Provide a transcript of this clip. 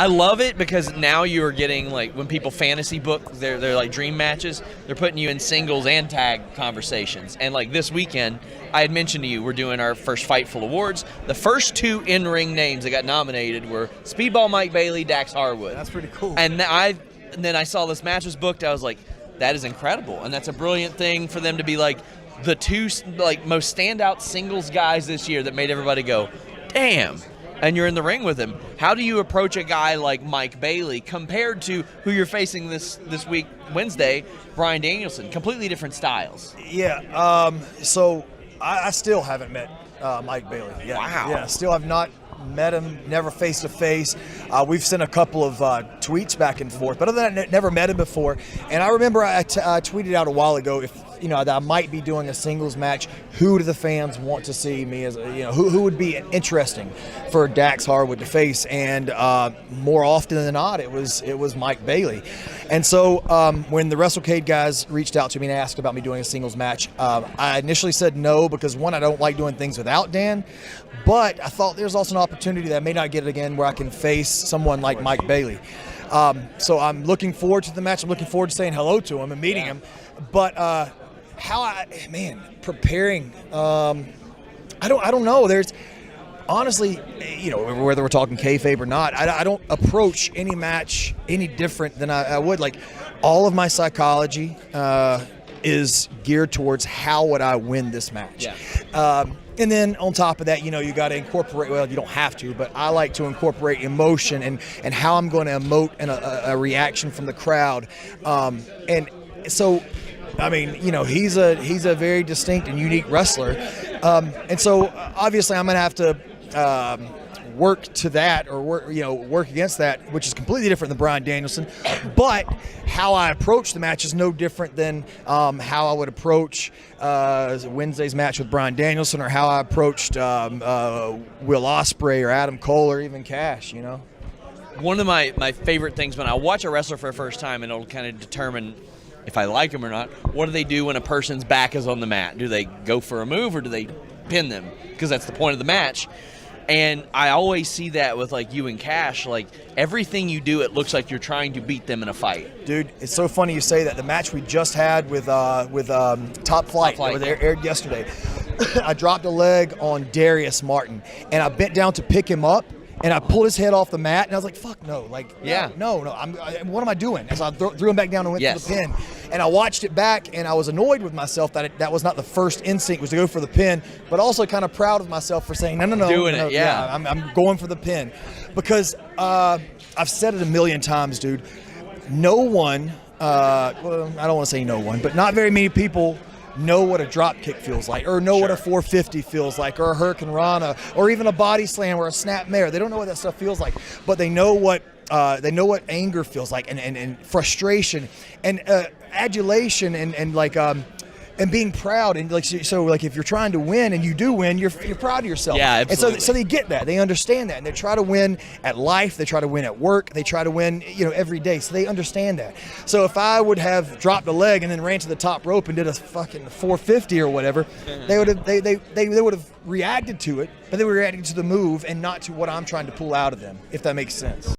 I love it because now you are getting, like, when people fantasy book they're like dream matches, they're putting you in singles and tag conversations. And like this weekend, I had mentioned to you, we're doing our first Fightful Awards. The first 2 in-ring names that got nominated were Speedball Mike Bailey, Dax Harwood. That's pretty cool. And then I saw this match was booked. I was like, that is incredible, and that's a brilliant thing for them to be like the 2 like most standout singles guys this year that made everybody go, damn. And you're in the ring with him. How do you approach a guy like Mike Bailey compared to who you're facing this week, Wednesday, Bryan Danielson? Completely different styles. Yeah. So I still haven't met Mike Bailey yet. Wow. Yeah. Still have not met him. Never face to face. We've sent a couple of tweets back and forth, but other than that, never met him before. And I remember I tweeted out a while ago that I might be doing a singles match. Who do the fans want to see me as? Who would be interesting for Dax Harwood to face? And more often than not, it was Mike Bailey. And so when the WrestleCade guys reached out to me and asked about me doing a singles match, I initially said no because, one, I don't like doing things without Dan, but I thought there's also an opportunity that I may not get again where I can face someone like Mike Bailey. So I'm looking forward to the match. I'm looking forward to saying hello to him and meeting him. But preparing, I don't know. There's honestly, whether we're talking kayfabe or not, I don't approach any match any different than I would. Like, all of my psychology is geared towards how would I win this match. Yeah. And then on top of that, you got to incorporate, well, you don't have to, but I like to incorporate emotion and how I'm going to emote and a reaction from the crowd. And so, I mean, he's a very distinct and unique wrestler. And so obviously I'm going to have to work to that or work against that, which is completely different than Bryan Danielson. But how I approach the match is no different than how I would approach Wednesday's match with Bryan Danielson, or how I approached Will Ospreay or Adam Cole or even Cash. One of my favorite things when I watch a wrestler for the first time, and it'll kind of determine if I like them or not, what do they do when a person's back is on the mat? Do they go for a move or do they pin them? Because that's the point of the match. And I always see that with, like, you and Cash. Like, everything you do, it looks like you're trying to beat them in a fight. Dude, it's so funny you say that. The match we just had with Top Flight that aired yesterday, I dropped a leg on Darius Martin, and I bent down to pick him up, and I pulled his head off the mat, and I was like, fuck no. Like, no. What am I doing? As I threw him back down and went for the pin. And I watched it back, and I was annoyed with myself that was not the first instinct, was to go for the pin, but also kind of proud of myself for saying, no. I'm going for the pin. Because I've said it a million times, dude. No one, well, I don't want to say no one, but not very many people know what a drop kick feels like, or know what a 450 feels like, or a Hurricane Rana, or even a body slam or a snap mare. They don't know what that stuff feels like, but they know what anger feels like, and frustration, and adulation, and like and being proud, and like, so like if you're trying to win and you do win, you're proud of yourself. Yeah, absolutely. And so they get that, they understand that, and they try to win at life, they try to win at work, they try to win every day. So they understand that. So if I would have dropped a leg and then ran to the top rope and did a fucking 450 or whatever, they would have reacted to it, but they were reacting to the move and not to what I'm trying to pull out of them, if that makes sense.